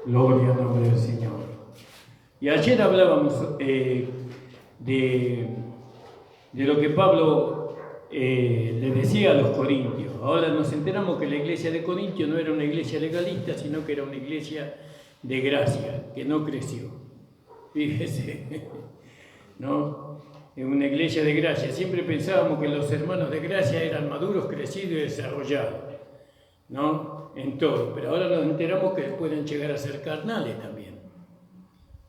Gloria al nombre del Señor. Y ayer hablábamos de lo que Pablo le decía a los corintios. Ahora nos enteramos que la iglesia de Corintio no era una iglesia legalista, sino que era una iglesia de gracia, que no creció. Fíjese, ¿no? En una iglesia de gracia. Siempre pensábamos que los hermanos de gracia eran maduros, crecidos y desarrollados, ¿no? En todo. Pero ahora nos enteramos que pueden llegar a ser carnales también,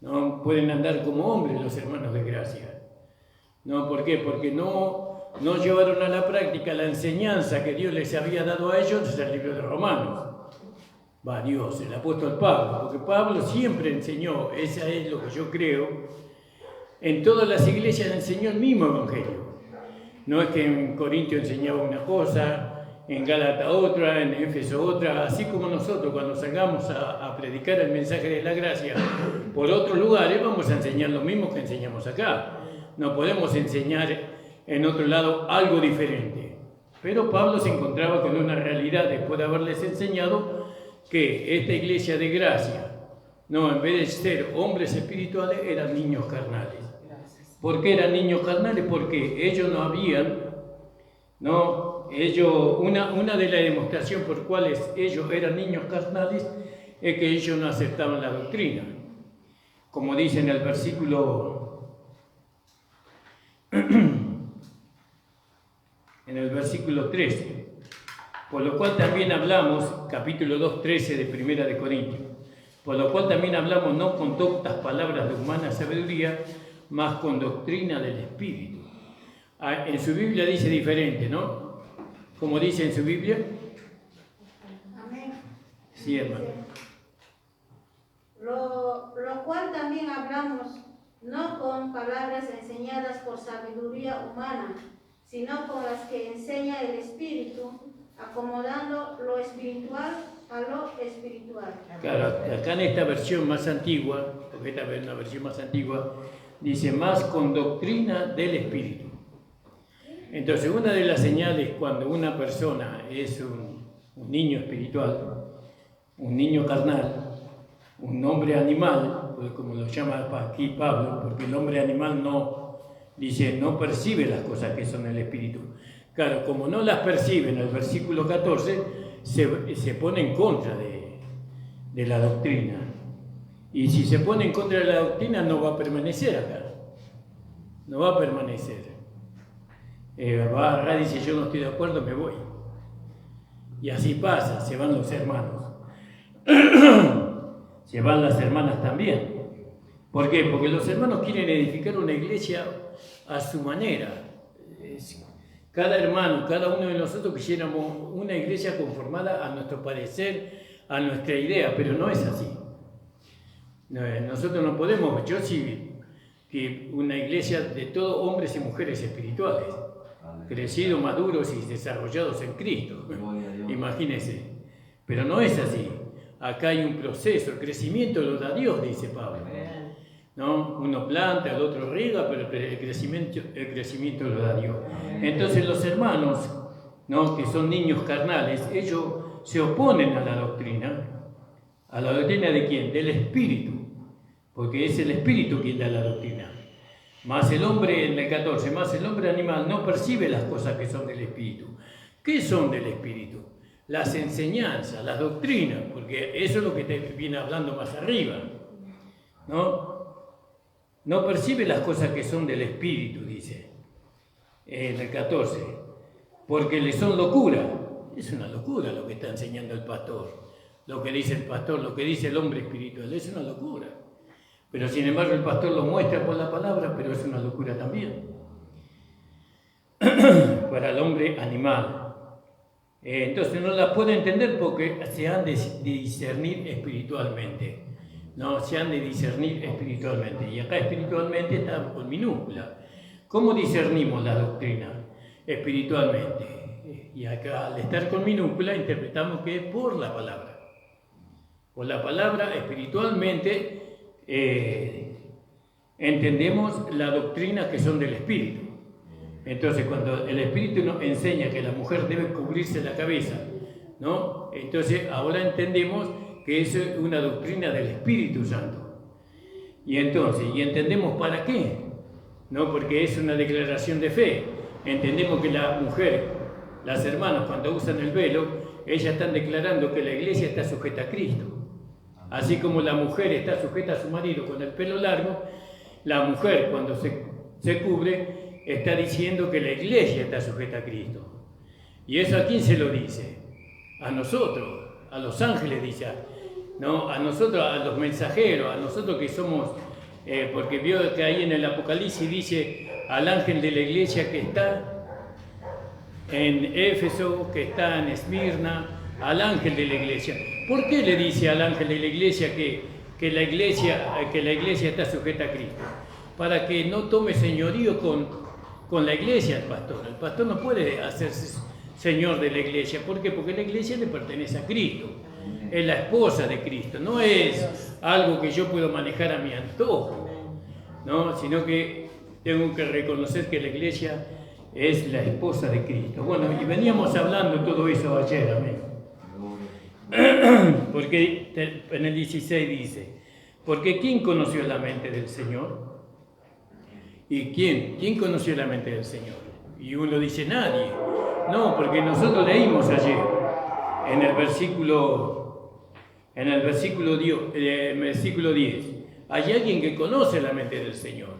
¿no? Pueden andar como hombres los hermanos de gracia. ¿No? ¿Por qué? Porque no llevaron a la práctica la enseñanza que Dios les había dado a ellos desde el libro de Romanos. Dios, el apóstol Pablo, porque Pablo siempre enseñó, esa es lo que yo creo, en todas las iglesias enseñó el mismo evangelio. No es que en Corintio enseñaba una cosa, en Gálatas otra, en Éfeso otra, así como nosotros cuando salgamos a predicar el mensaje de la gracia por otros lugares, vamos a enseñar lo mismo que enseñamos acá. No podemos enseñar en otro lado algo diferente. Pero Pablo se encontraba con una realidad después de haberles enseñado que esta iglesia de gracia, no, en vez de ser hombres espirituales, eran niños carnales. ¿Por qué eran niños carnales? Porque ellos no habían, una de las demostraciones por cuales ellos eran niños carnales es que ellos no aceptaban la doctrina. Como dice en el versículo 13, por lo cual también hablamos, capítulo 2, 13 de Primera de Corintios, por lo cual también hablamos no con doctas palabras de humana sabiduría, mas con doctrina del Espíritu. En su Biblia dice diferente, ¿no? ¿Cómo dice en su Biblia? Amén. Sí, hermano. Lo cual también hablamos no con palabras enseñadas por sabiduría humana, sino con las que enseña el Espíritu, acomodando lo espiritual a lo espiritual. Claro, acá en esta versión más antigua, porque esta es una versión más antigua, dice más con doctrina del Espíritu. Entonces, una de las señales cuando una persona es un niño espiritual, un niño carnal, un hombre animal, pues como lo llama aquí Pablo, porque el hombre animal no percibe las cosas que son el Espíritu. Claro, como no las percibe, en el versículo 14 se pone en contra de la doctrina. Y si se pone en contra de la doctrina, no va a permanecer acá. No va a permanecer. Va a agarrar y dice, yo no estoy de acuerdo, me voy. Y así pasa, se van los hermanos. Se van las hermanas también. ¿Por qué? Porque los hermanos quieren edificar una iglesia a su manera. Cada hermano, cada uno de nosotros quisiéramos una iglesia conformada a nuestro parecer, a nuestra idea, pero no es así. Nosotros no podemos, yo sí, que una iglesia de todos hombres y mujeres espirituales, crecidos, maduros y desarrollados en Cristo. Imagínense. Pero no es así. Acá hay un proceso, el crecimiento lo da Dios, dice Pablo. ¿No? Uno planta, el otro riega, pero el crecimiento lo da Dios. Entonces los hermanos, ¿no?, que son niños carnales, ellos se oponen a la doctrina. ¿A la doctrina de quién? Del Espíritu, porque es el Espíritu quien da la doctrina. Más el hombre, en el 14, más el hombre animal no percibe las cosas que son del Espíritu. ¿Qué son del Espíritu? Las enseñanzas, las doctrinas, porque eso es lo que te viene hablando más arriba, ¿no? No percibe las cosas que son del Espíritu, dice en el 14, porque le son locura. Es una locura lo que está enseñando el pastor, lo que dice el pastor, lo que dice el hombre espiritual, es una locura. Pero sin embargo el pastor lo muestra por la palabra, pero es una locura también para el hombre animal. Entonces no la puede entender porque se han de discernir espiritualmente. No, se han de discernir espiritualmente. Y acá espiritualmente está con minúscula. ¿Cómo discernimos la doctrina? Espiritualmente. Y acá al estar con minúscula interpretamos que es por la palabra. Por la palabra espiritualmente entendemos la doctrina que son del Espíritu. Entonces cuando el Espíritu nos enseña que la mujer debe cubrirse la cabeza, ¿no? Entonces ahora entendemos que es una doctrina del Espíritu Santo. Y entonces, ¿y entendemos para qué? No, porque es una declaración de fe. Entendemos que la mujer, las hermanas, cuando usan el velo, ellas están declarando que la iglesia está sujeta a Cristo. Así como la mujer está sujeta a su marido con el pelo largo, la mujer cuando se cubre está diciendo que la iglesia está sujeta a Cristo. ¿Y eso a quién se lo dice? A nosotros, a los ángeles dice, ¿no? A nosotros, a los mensajeros, a nosotros que somos, porque vio que ahí en el Apocalipsis dice al ángel de la iglesia que está en Éfeso, que está en Esmirna, al ángel de la iglesia. ¿Por qué le dice al ángel de la iglesia que la iglesia está sujeta a Cristo? Para que no tome señorío con la iglesia el pastor. El pastor no puede hacerse señor de la iglesia. ¿Por qué? Porque la iglesia le pertenece a Cristo. Es la esposa de Cristo. No es algo que yo puedo manejar a mi antojo, ¿no? Sino que tengo que reconocer que la iglesia es la esposa de Cristo. Bueno, y veníamos hablando todo eso ayer, amén. Porque en el 16 dice, porque ¿quién conoció la mente del Señor? ¿Y quién conoció la mente del Señor? Y uno dice, nadie. No, porque nosotros leímos ayer en el versículo 10, hay alguien que conoce la mente del Señor.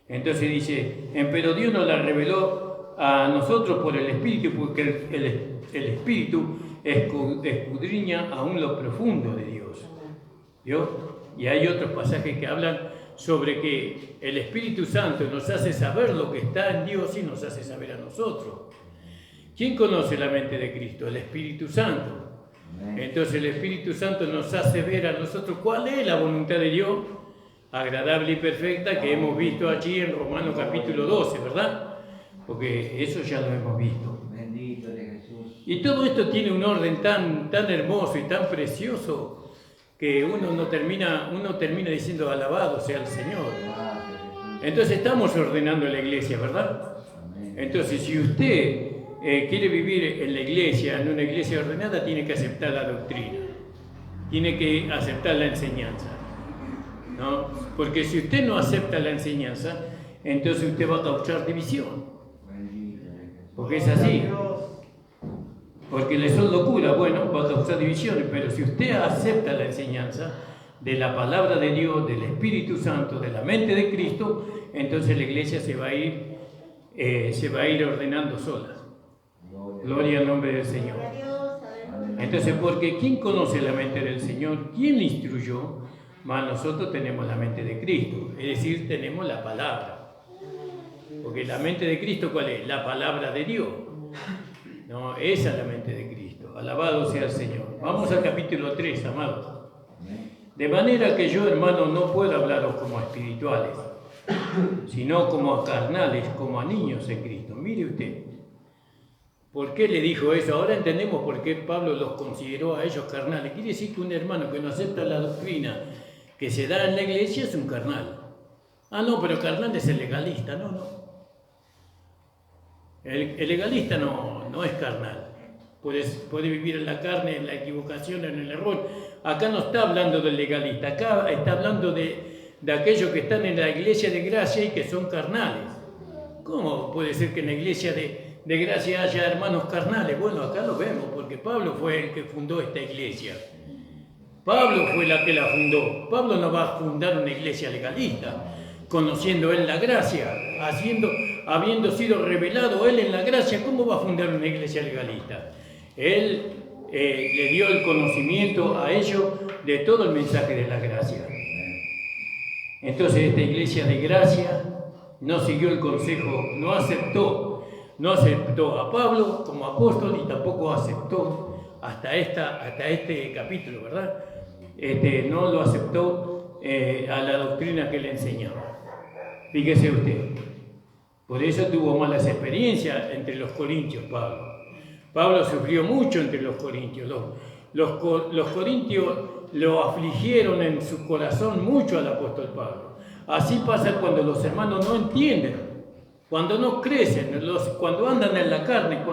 Entonces dice, pero Dios nos la reveló a nosotros por el Espíritu, porque el Espíritu escudriña aún lo profundo de Dios. ¿Vio? Y hay otros pasajes que hablan sobre que el Espíritu Santo nos hace saber lo que está en Dios y nos hace saber a nosotros. ¿Quién conoce la mente de Cristo? El Espíritu Santo. Entonces el Espíritu Santo nos hace ver a nosotros cuál es la voluntad de Dios, agradable y perfecta, que hemos visto allí en Romanos capítulo 12, ¿verdad? Porque eso ya lo hemos visto. Bendito de Jesús. Y todo esto tiene un orden tan hermoso y tan precioso que uno termina diciendo alabado sea el Señor. Entonces estamos ordenando la iglesia, ¿verdad? Entonces si usted quiere vivir en la iglesia, en una iglesia ordenada, tiene que aceptar la doctrina, tiene que aceptar la enseñanza, ¿no? Porque si usted no acepta la enseñanza, entonces usted va a causar división, porque es así. Porque le son locura, bueno, va a causar divisiones, pero si usted acepta la enseñanza de la palabra de Dios, del Espíritu Santo, de la mente de Cristo, entonces la iglesia se va a ir ordenando sola. Gloria al nombre del Señor. Entonces, porque ¿quién conoce la mente del Señor? ¿Quién le instruyó? Más nosotros tenemos la mente de Cristo, es decir, tenemos la palabra. Porque la mente de Cristo, ¿cuál es? La palabra de Dios. No, esa es la mente de Cristo. Alabado sea el Señor. Vamos al capítulo 3, amados. De manera que yo, hermano, no puedo hablaros como a espirituales, sino como a carnales, como a niños en Cristo. Mire usted. ¿Por qué le dijo eso? Ahora entendemos por qué Pablo los consideró a ellos carnales. Quiere decir que un hermano que no acepta la doctrina que se da en la iglesia es un carnal. Ah, no, pero carnal es el legalista. No. El legalista no es carnal. Puede vivir en la carne, en la equivocación, en el error. Acá no está hablando del legalista. Acá está hablando de aquellos que están en la iglesia de gracia y que son carnales. ¿Cómo puede ser que en la iglesia de gracia haya hermanos carnales? Bueno, acá lo vemos, porque Pablo fue el que fundó esta iglesia. Pablo fue la que la fundó. Pablo no va a fundar una iglesia legalista, conociendo él la gracia, habiendo sido revelado él en la gracia. ¿Cómo va a fundar una iglesia legalista? Él le dio el conocimiento a ellos de todo el mensaje de la gracia. Entonces esta iglesia de gracia no siguió el consejo, no aceptó a Pablo como apóstol y tampoco aceptó hasta este capítulo, ¿verdad? No lo aceptó a la doctrina que le enseñaba. Fíjese usted, por eso tuvo malas experiencias entre los corintios Pablo. Pablo sufrió mucho entre los corintios. Los corintios lo afligieron en su corazón mucho al apóstol Pablo. Así pasa cuando los hermanos no entienden, cuando no crecen, cuando andan en la carne,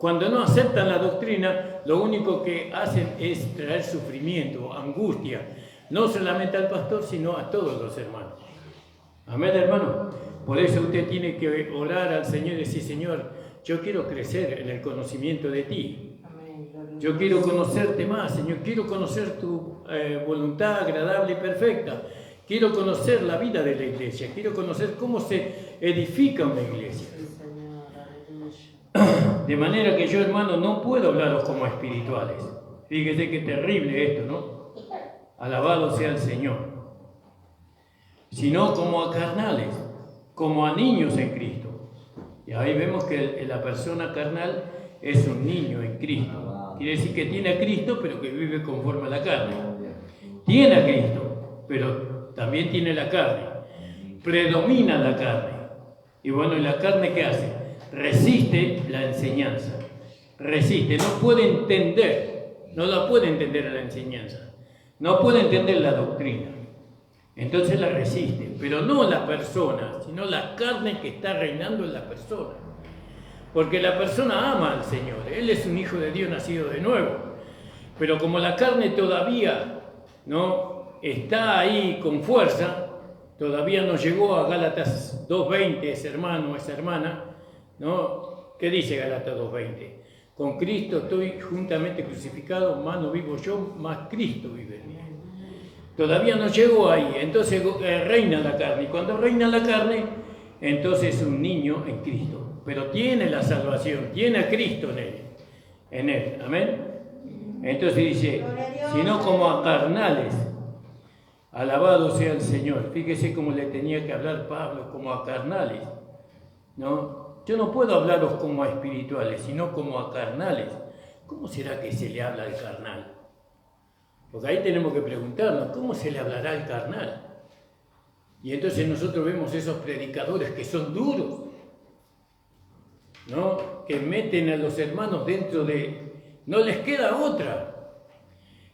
cuando no aceptan la doctrina, lo único que hacen es traer sufrimiento, angustia, no solamente al pastor, sino a todos los hermanos. Amén, hermano. Por eso usted tiene que orar al Señor y decir: Señor, yo quiero crecer en el conocimiento de ti. Yo quiero conocerte más, Señor. Quiero conocer tu voluntad agradable y perfecta. Quiero conocer la vida de la iglesia. Quiero conocer cómo se edifica una iglesia. De manera que yo, hermano, no puedo hablaros como espirituales. Fíjese qué terrible esto, ¿no? Alabado sea el Señor. Sino como a carnales, como a niños en Cristo. Y ahí vemos que la persona carnal es un niño en Cristo. Quiere decir que tiene a Cristo, pero que vive conforme a la carne. Tiene a Cristo, pero también tiene la carne. Predomina la carne. Y bueno, ¿y la carne qué hace? Resiste la enseñanza. Resiste, no puede entender, no la puede entender a la enseñanza. No puede entender la doctrina. Entonces la resiste, pero no la persona, sino la carne que está reinando en la persona. Porque la persona ama al Señor, Él es un hijo de Dios nacido de nuevo. Pero como la carne todavía no está ahí con fuerza, todavía no llegó a Gálatas 2:20, ese hermano, esa hermana, ¿no? ¿Qué dice Gálatas 2:20? Con Cristo estoy juntamente crucificado, más no vivo yo, más Cristo vive en mí. Todavía no llegó ahí, entonces reina la carne. Y cuando reina la carne, entonces es un niño en Cristo. Pero tiene la salvación, tiene a Cristo en él. Amén. Entonces dice, sino como a carnales, alabado sea el Señor. Fíjese cómo le tenía que hablar Pablo, como a carnales, ¿no? Yo no puedo hablaros como a espirituales, sino como a carnales. ¿Cómo será que se le habla al carnal? Porque ahí tenemos que preguntarnos, ¿cómo se le hablará al carnal? Y entonces nosotros vemos esos predicadores que son duros, ¿no? Que meten a los hermanos dentro de... No les queda otra.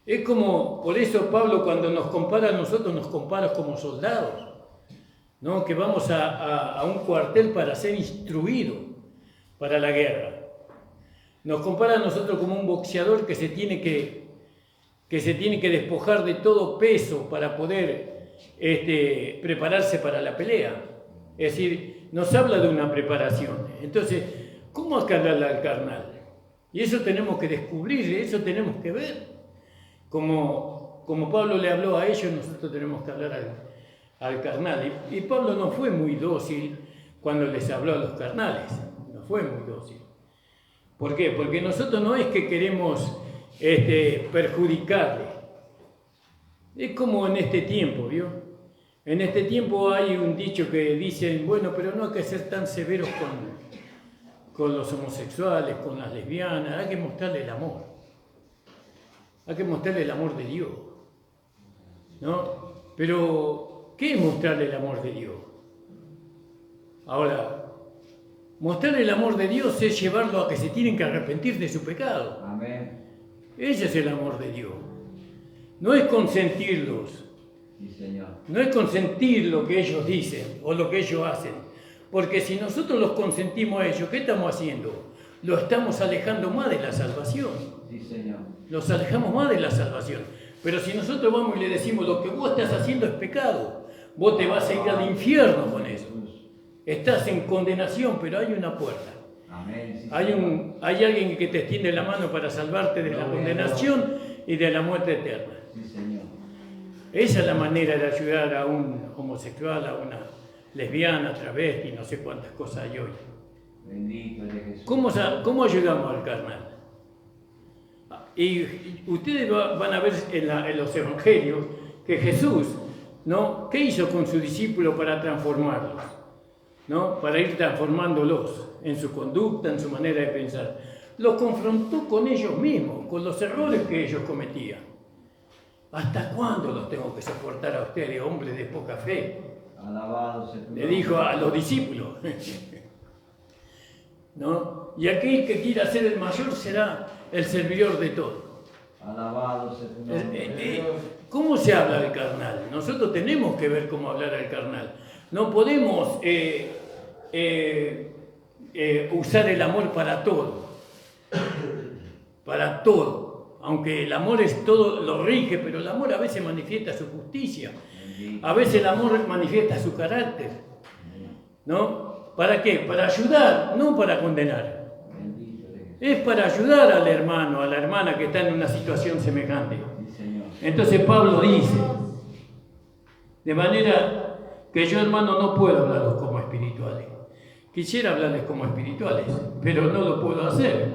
Es como, por eso Pablo cuando nos compara a nosotros, nos compara como soldados, ¿no? Que vamos a un cuartel para ser instruidos para la guerra. Nos compara a nosotros como un boxeador que se tiene que despojar de todo peso para poder prepararse para la pelea. Es decir, nos habla de una preparación. Entonces, ¿cómo hablarle al carnal? Y eso tenemos que descubrir, eso tenemos que ver. Como Pablo le habló a ellos, nosotros tenemos que hablar al carnal. Y Pablo no fue muy dócil cuando les habló a los carnales. No fue muy dócil. ¿Por qué? Porque nosotros no es que queremos perjudicarle. Es como en este tiempo, ¿vio? En este tiempo hay un dicho que dicen, bueno, pero no hay que ser tan severos con los homosexuales, con las lesbianas, hay que mostrarle el amor. Hay que mostrarle el amor de Dios, ¿no? Pero, ¿qué es mostrarle el amor de Dios? Ahora, mostrarle el amor de Dios es llevarlo a que se tienen que arrepentir de su pecado. Amén. Ese es el amor de Dios. No es consentirlos. Sí, Señor. No es consentir lo que ellos dicen o lo que ellos hacen. Porque si nosotros los consentimos a ellos, ¿qué estamos haciendo? Lo estamos alejando más de la salvación. Sí, Señor. Los alejamos más de la salvación. Pero si nosotros vamos y le decimos lo que vos estás haciendo es pecado, vos te vas a ir al infierno con eso. Estás en condenación, pero hay una puerta. Amén. Sí, Hay alguien que te extiende la mano para salvarte de la condenación y de la muerte eterna. Sí, Señor. Esa es la manera de ayudar a un homosexual, a una lesbiana, travesti, no sé cuántas cosas hay hoy. Bendito es Jesús. ¿Cómo ayudamos al carnal? Y ustedes van a ver en los evangelios que Jesús, ¿no? ¿Qué hizo con sus discípulos para transformarlos? ¿No? Para ir transformándolos en su conducta, en su manera de pensar. Los confrontó con ellos mismos, con los errores que ellos cometían. ¿Hasta cuándo los tengo que soportar a ustedes, hombres de poca fe? Alabado sea tu nombre. Le dijo a los discípulos. ¿No? Y aquel que quiera ser el mayor será el servidor de todos. Alabado sea tu nombre. ¿Cómo se habla al carnal? Nosotros tenemos que ver cómo hablar al carnal. No podemos usar el amor para todo. para todo. Aunque el amor es todo, lo rige, pero el amor a veces manifiesta su justicia. A veces el amor manifiesta su carácter. ¿No? ¿Para qué? Para ayudar, no para condenar. Es para ayudar al hermano, a la hermana que está en una situación semejante. Entonces Pablo dice, de manera que yo, hermano, no puedo hablarlos como espirituales. Quisiera hablarles como espirituales, pero no lo puedo hacer,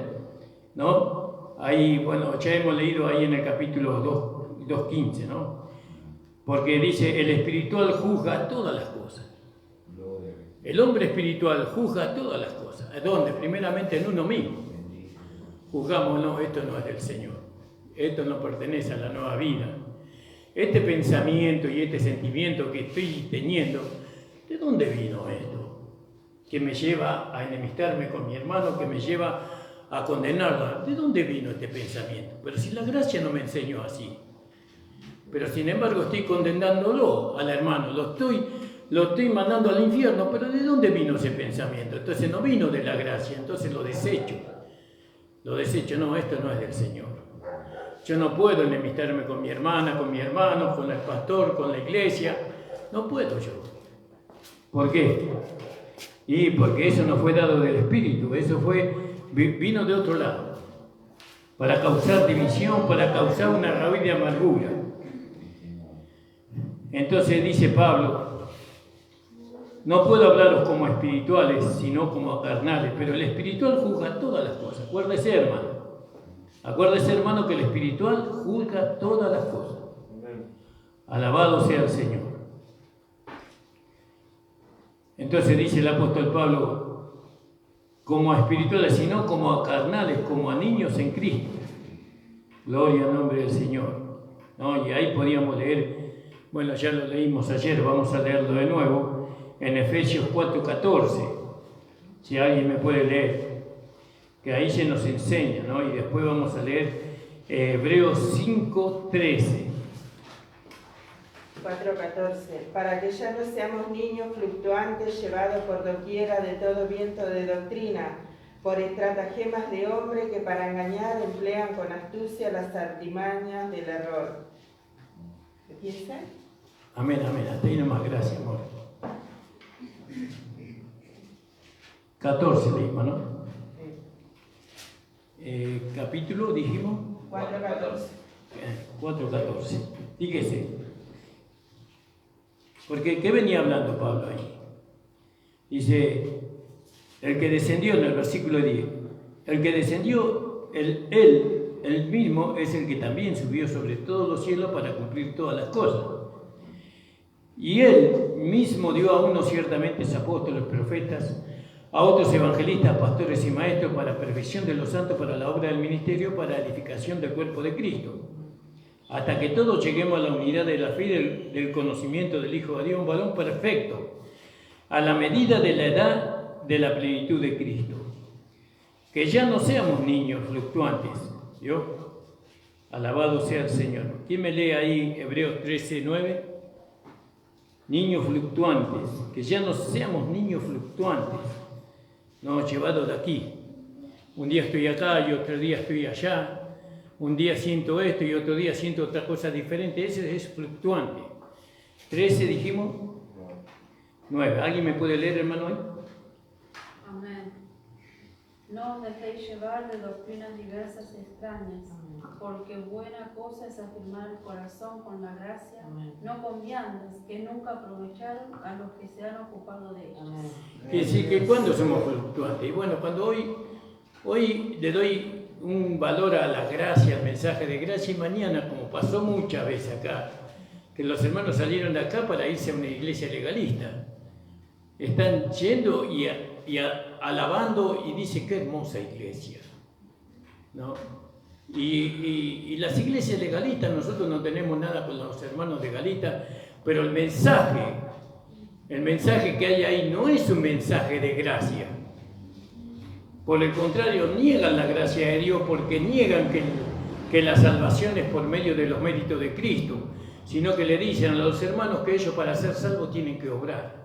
¿no? Ahí, bueno, ya hemos leído ahí en el capítulo 2:15, ¿no? Porque dice, el espiritual juzga todas las cosas. El hombre espiritual juzga todas las cosas. ¿Dónde? Primeramente en uno mismo. Juzgamos, no, esto no es del Señor. Esto no pertenece a la nueva vida. Este pensamiento y este sentimiento que estoy teniendo, ¿de dónde vino esto? Que me lleva a enemistarme con mi hermano, que me lleva a condenarlo. ¿De dónde vino este pensamiento? Pero si la gracia no me enseñó así. Pero sin embargo estoy condenándolo al hermano, lo estoy mandando al infierno, pero ¿de dónde vino ese pensamiento? Entonces no vino de la gracia, entonces lo desecho. Lo desecho, no, esto no es del Señor. Yo no puedo enemistarme con mi hermana, con mi hermano, con el pastor, con la iglesia. No puedo yo. ¿Por qué? Y porque eso no fue dado del Espíritu, eso vino de otro lado. Para causar división, para causar una raíz de amargura. Entonces dice Pablo, no puedo hablaros como espirituales, sino como carnales, pero el espiritual juzga todas las cosas. Acuérdese, hermano, que el espiritual juzga todas las cosas. Alabado sea el Señor. Entonces dice el apóstol Pablo, como a espirituales, sino como a carnales, como a niños en Cristo. Gloria al nombre del Señor. ¿No? Y ahí podíamos leer, bueno, ya lo leímos ayer, vamos a leerlo de nuevo, en Efesios 4:14, si alguien me puede leer, que ahí se nos enseña, ¿no? Y después vamos a leer Hebreos 5:13. 4:14, para que ya no seamos niños fluctuantes llevados por doquiera de todo viento de doctrina, por estratagemas de hombre que para engañar emplean con astucia las artimañas del error. ¿Qué piensan? Amén, amén. Hasta ahí nomás, gracias, amor. 14 leímos, ¿no? Capítulo, dijimos. 4:14. 4:14. Fíjese. Porque, ¿qué venía hablando Pablo ahí? Dice, el que descendió en el versículo 10, el que descendió, él mismo es el que también subió sobre todos los cielos para cumplir todas las cosas. Y él mismo dio a unos ciertamente apóstoles, profetas, a otros evangelistas, pastores y maestros para perfección de los santos, para la obra del ministerio, para edificación del cuerpo de Cristo, hasta que todos lleguemos a la unidad de la fe y del conocimiento del Hijo de Dios, un varón perfecto, a la medida de la edad de la plenitud de Cristo. Que ya no seamos niños fluctuantes, ¿yo? Alabado sea el Señor. ¿Quién me lee ahí Hebreos 13:9? Niños fluctuantes, que ya no seamos niños fluctuantes, no llevados de aquí. Un día estoy acá y otro día estoy allá. Un día siento esto y otro día siento otra cosa diferente. Ese es fluctuante. 13 dijimos. 9. ¿Alguien me puede leer, hermano? Amén. No os dejéis llevar de doctrinas diversas y extrañas, porque buena cosa es afirmar el corazón con la gracia, no con viandas que nunca aprovecharon a los que se han ocupado de ellas. Quiere decir que cuando somos fluctuantes. Y bueno, cuando hoy le doy un valor a la gracia, al mensaje de gracia, y mañana, como pasó muchas veces acá, que los hermanos salieron de acá para irse a una iglesia legalista. Están yendo y alabando y dicen qué hermosa iglesia, ¿no? Y las iglesias legalistas, nosotros no tenemos nada con los hermanos legalistas, pero el mensaje que hay ahí no es un mensaje de gracia. Por el contrario, niegan la gracia de Dios porque niegan que la salvación es por medio de los méritos de Cristo, sino que le dicen a los hermanos que ellos para ser salvos tienen que obrar,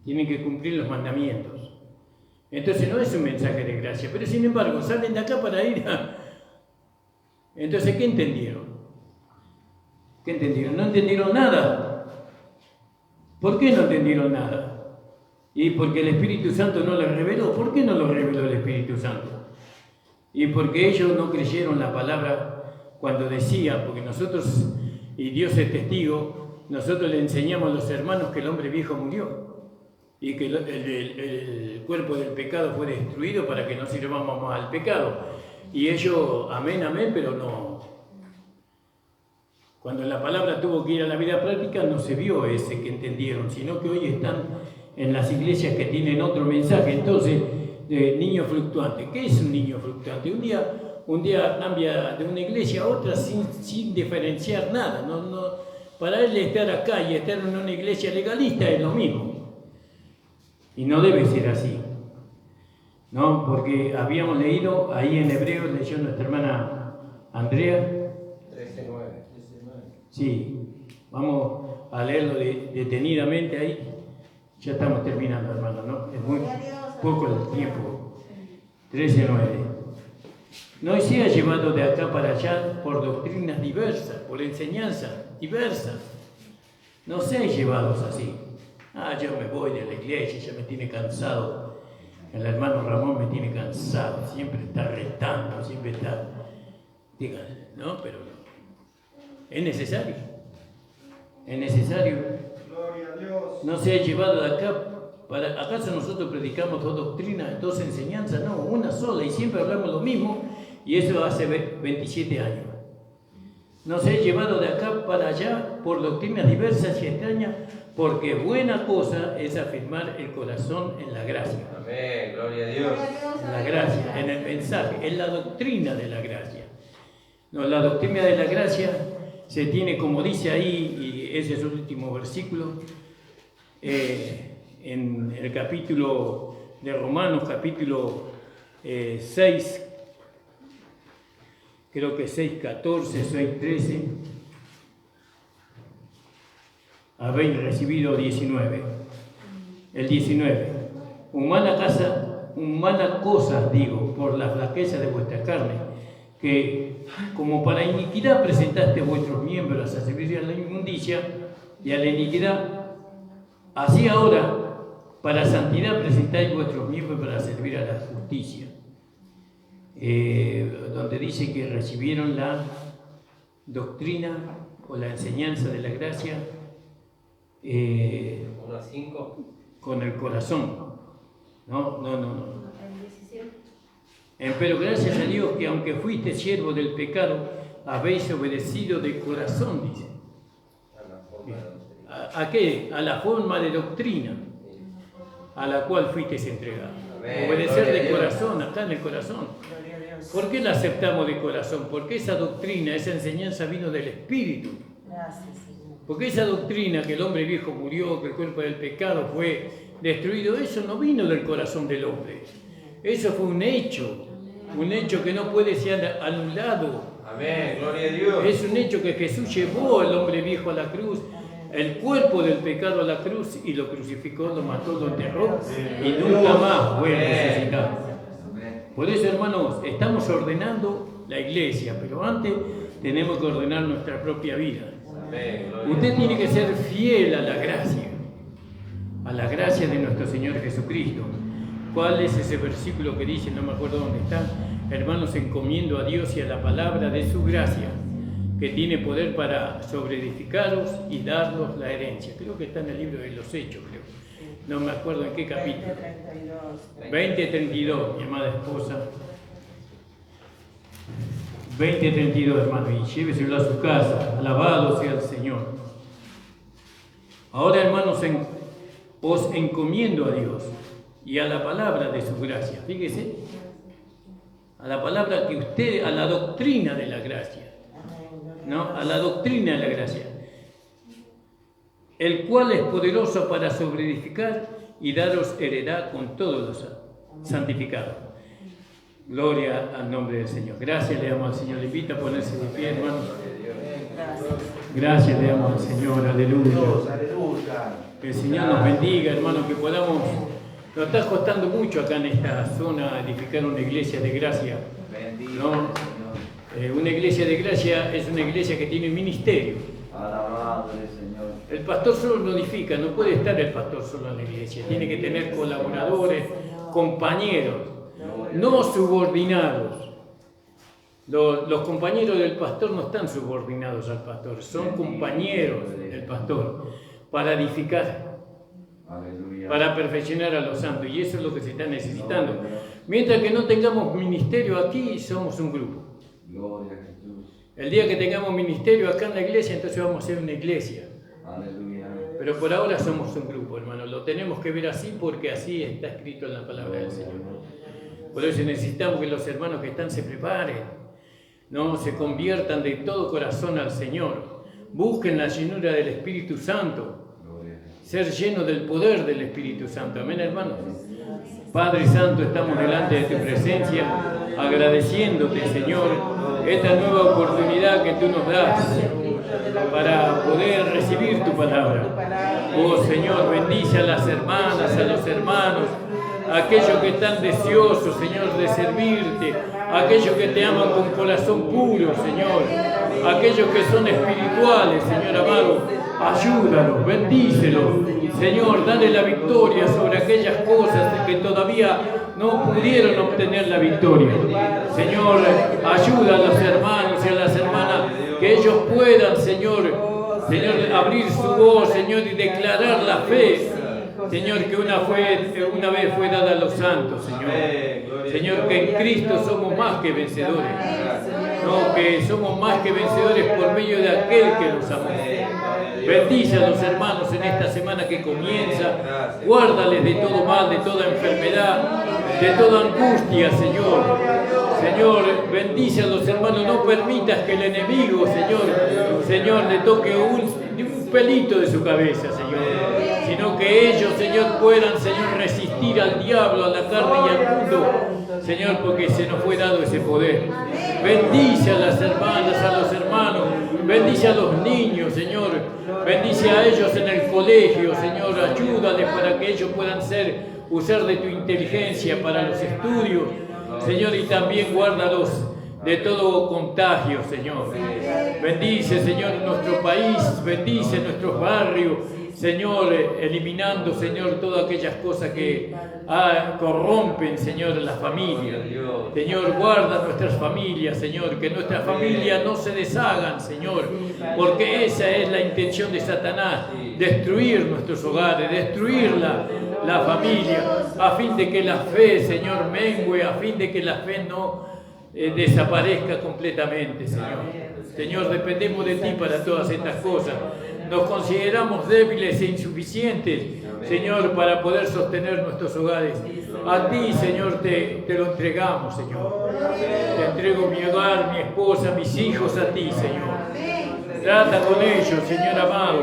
tienen que cumplir los mandamientos. Entonces no es un mensaje de gracia, pero sin embargo salen de acá para ir a... Entonces, ¿qué entendieron? ¿Qué entendieron? No entendieron nada. ¿Por qué no entendieron nada? Y porque el Espíritu Santo no les reveló. ¿Por qué no lo reveló el Espíritu Santo? Y porque ellos no creyeron la palabra cuando decía, porque nosotros, y Dios es testigo, nosotros le enseñamos a los hermanos que el hombre viejo murió y que el cuerpo del pecado fue destruido para que no sirvamos más al pecado. Y ellos, amén, amén, pero no. Cuando la palabra tuvo que ir a la vida práctica, no se vio ese que entendieron, sino que hoy están en las iglesias que tienen otro mensaje. Entonces, niño fluctuante. ¿Qué es un niño fluctuante? Un día cambia de una iglesia a otra sin diferenciar nada. Para él estar acá y estar en una iglesia legalista es lo mismo. Y no debe ser así. ¿No? Porque habíamos leído, ahí en Hebreos, leyó nuestra hermana Andrea. 13:9. Sí, vamos a leerlo detenidamente ahí. Ya estamos terminando, hermano, ¿no? Es muy poco el tiempo. 13:9. No sea llevado de acá para allá por doctrinas diversas, por enseñanzas diversas. No sean llevados así. Yo me voy de la iglesia, ya me tiene cansado. El hermano Ramón me tiene cansado, siempre está retando, siempre está... Díganle, ¿no? Pero es necesario. Es necesario. Gloria a Dios. No sea llevado de acá. ¿Acaso nosotros predicamos dos doctrinas, dos enseñanzas? No, una sola, y siempre hablamos lo mismo, y eso hace 27 años. No sea llevado de acá para allá por doctrinas diversas y extrañas, porque buena cosa es afirmar el corazón en la gracia. Amén, gloria a Dios. En la gracia, en el mensaje, en la doctrina de la gracia. No, la doctrina de la gracia se tiene, como dice ahí, y ese es el último versículo, en el capítulo de Romanos, capítulo 6, creo que 6:14, 6:13, habéis recibido 19. El 19. Humana cosa digo, por la flaqueza de vuestra carne, que como para iniquidad presentaste vuestros miembros a servir a la inmundicia y a la iniquidad, así ahora para santidad presentáis vuestros miembros para servir a la justicia. Donde dice que recibieron la doctrina o la enseñanza de la gracia 1:5. con el corazón. No. Pero gracias a Dios que aunque fuiste siervo del pecado, habéis obedecido de corazón, dice. ¿A qué? A la forma de doctrina a la cual fuisteis entregado. Obedecer de corazón, acá en el corazón. ¿Por qué la aceptamos de corazón? Porque esa doctrina, esa enseñanza vino del Espíritu. Porque esa doctrina que el hombre viejo murió, que el cuerpo del pecado fue destruido, eso no vino del corazón del hombre. Eso fue un hecho que no puede ser anulado. Amén, gloria a Dios. Es un hecho que Jesús llevó al hombre viejo a la cruz, el cuerpo del pecado a la cruz, y lo crucificó, lo mató, lo enterró, y nunca más fue resucitado. Por eso, hermanos, estamos ordenando la iglesia, pero antes tenemos que ordenar nuestra propia vida. Usted tiene que ser fiel a la gracia de nuestro Señor Jesucristo. ¿Cuál es ese versículo que dice? No me acuerdo dónde está. Hermanos, encomiendo a Dios y a la palabra de su gracia, que tiene poder para sobreedificaros y daros la herencia. Creo que está en el libro de los Hechos, creo. No me acuerdo en qué capítulo. 20:32, mi amada esposa. 20:32, hermano, y lléveselo a su casa. Alabado sea el Señor. Ahora, hermanos, os encomiendo a Dios y a la palabra de su gracia. Fíjese, a la palabra que usted, a la doctrina de la gracia, ¿no? A la doctrina de la gracia, el cual es poderoso para sobreedificar y daros heredad con todos los santificados. Gloria al nombre del Señor. Gracias le damos al Señor. Le invito a ponerse de pie, hermano. Gracias le damos al Señor. Aleluya. Que el Señor nos bendiga, hermano, que podamos Nos está costando mucho acá en esta zona edificar una iglesia de gracia. Bendito ¿No? Señor. Una iglesia de gracia es una iglesia que tiene un ministerio. Alabado el Señor. El pastor solo no edifica, no puede estar el pastor solo en la iglesia. Tiene que tener colaboradores, compañeros, no subordinados. Los compañeros del pastor no están subordinados al pastor, son compañeros del pastor para edificar, Aleluya. para perfeccionar a los santos, y eso es lo que se está necesitando. Mientras que no tengamos ministerio aquí, somos un grupo. Gloria a Jesús. El día que tengamos ministerio acá en la iglesia, entonces vamos a ser una iglesia. Aleluya. Pero por ahora somos un grupo, hermano. Lo tenemos que ver así porque así está escrito en la palabra del Señor. Por eso necesitamos que los hermanos que están se preparen, no se conviertan de todo corazón al Señor. Busquen la llenura del Espíritu Santo. Ser llenos del poder del Espíritu Santo. Amén, hermanos. Padre Santo, estamos delante de tu presencia, agradeciéndote, Señor, esta nueva oportunidad que tú nos das para poder recibir tu palabra. Oh Señor, bendice a las hermanas, a los hermanos, a aquellos que están deseosos, Señor, de servirte, a aquellos que te aman con corazón puro, Señor, a aquellos que son espirituales, Señor amado. Ayúdalos, bendícelos, Señor, dale la victoria sobre aquellas cosas que todavía no pudieron obtener la victoria. Señor, ayuda a los hermanos y a las hermanas que ellos puedan, Señor, abrir su voz, Señor, y declarar la fe, Señor, que una vez fue dada a los santos, Señor. Señor, que en Cristo somos más que vencedores. No, que somos más que vencedores por medio de aquel que nos amó. Bendice a los hermanos en esta semana que comienza. Guárdales de todo mal, de toda enfermedad, de toda angustia, Señor. Señor, bendice a los hermanos. No permitas que el enemigo, Señor, le toque un pelito de su cabeza, Señor. Sino que ellos, Señor, puedan, Señor, resistir al diablo, a la carne y al mundo. Señor, porque se nos fue dado ese poder. Bendice a las hermanas, a los hermanos. Bendice a los niños, Señor. Bendice a ellos en el colegio, Señor. Ayúdales para que ellos puedan usar de tu inteligencia para los estudios. Señor, y también guárdalos de todo contagio, Señor. Bendice, Señor, nuestro país. Bendice nuestros barrios. Señor, eliminando, Señor, todas aquellas cosas que corrompen, Señor, la familia. Señor, guarda nuestras familias, Señor, que nuestras familias no se deshagan, Señor, porque esa es la intención de Satanás, destruir nuestros hogares, destruir la familia, a fin de que la fe, Señor, mengue, a fin de que la fe no desaparezca completamente, Señor. Señor, dependemos de ti para todas estas cosas. Nos consideramos débiles e insuficientes, Señor, para poder sostener nuestros hogares. A ti, Señor, te lo entregamos, Señor. Te entrego mi hogar, mi esposa, mis hijos a ti, Señor. Trata con ellos, Señor amado.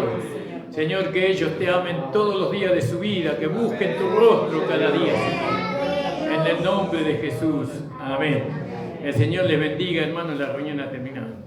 Señor, que ellos te amen todos los días de su vida, que busquen tu rostro cada día, Señor. En el nombre de Jesús. Amén. El Señor les bendiga, hermanos. La reunión ha terminado.